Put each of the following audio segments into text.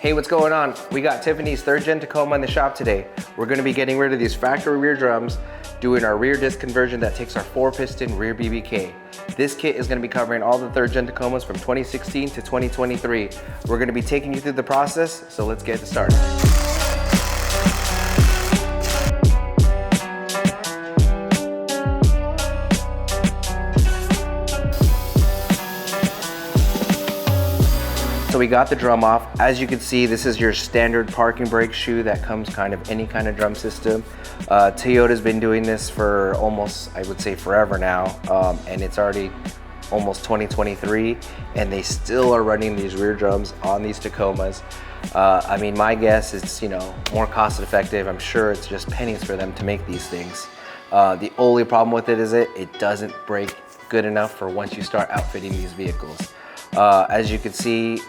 Hey, what's going on? We got Tiffany's 3rd gen Tacoma in the shop today. We're gonna be getting rid of these factory rear drums, doing our rear disc conversion that takes our 4-piston rear BBK. This kit is gonna be covering all the 3rd gen Tacomas from 2016 to 2023. We're gonna be taking you through the process, so let's get started. So we got the drum off. As you can see, this is your standard parking brake shoe that comes kind of any kind of drum system. Toyota's been doing this for almost, I would say, forever now, and it's already almost 2023, and they still are running these rear drums on these Tacomas. I mean, my guess is, more cost effective. I'm sure it's just pennies for them to make these things. The only problem with it is it doesn't brake good enough for once you start outfitting these vehicles. As you can see,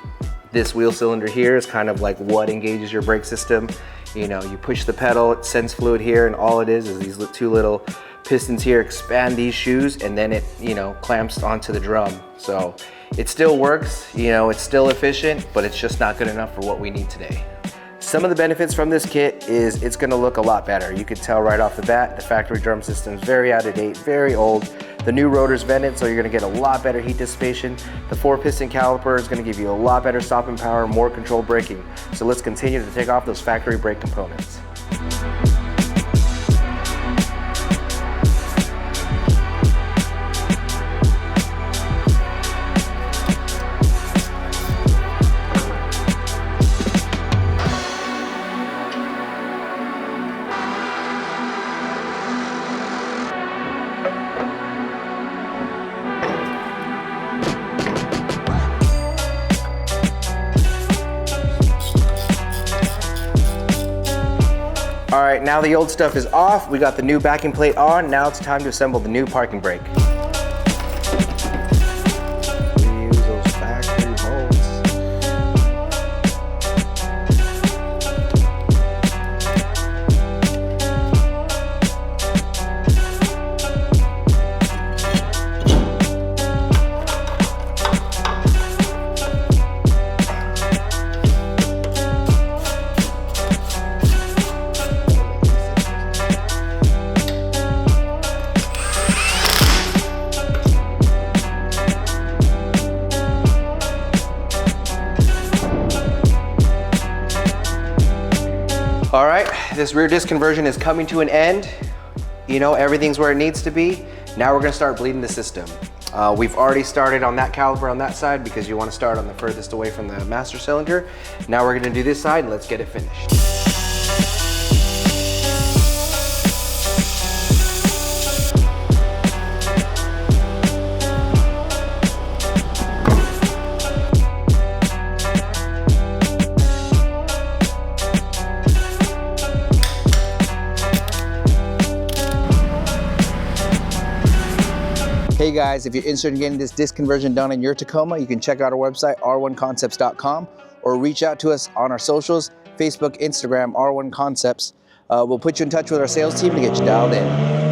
this wheel cylinder here is kind of like what engages your brake system. You push the pedal, it sends fluid here, and all it is these two little pistons here expand these shoes, and then it, clamps onto the drum. So it still works, it's still efficient, but it's just not good enough for what we need today. Some of the benefits from this kit is it's gonna look a lot better. You can tell right off the bat, the factory drum system is very out of date, very old. The new rotor's vented, so you're gonna get a lot better heat dissipation. The 4-piston caliper is gonna give you a lot better stopping power, more controlled braking. So let's continue to take off those factory brake components. All right, now the old stuff is off. We got the new backing plate on. Now it's time to assemble the new parking brake. Reuse those factory bolts. All right, this rear disc conversion is coming to an end. Everything's where it needs to be. Now we're gonna start bleeding the system. We've already started on that caliper on that side because you wanna start on the furthest away from the master cylinder. Now we're gonna do this side, and let's get it finished. Hey guys, if you're interested in getting this disc conversion done in your Tacoma, you can check out our website, r1concepts.com, or reach out to us on our socials, Facebook, Instagram, R1 Concepts. We'll put you in touch with our sales team to get you dialed in.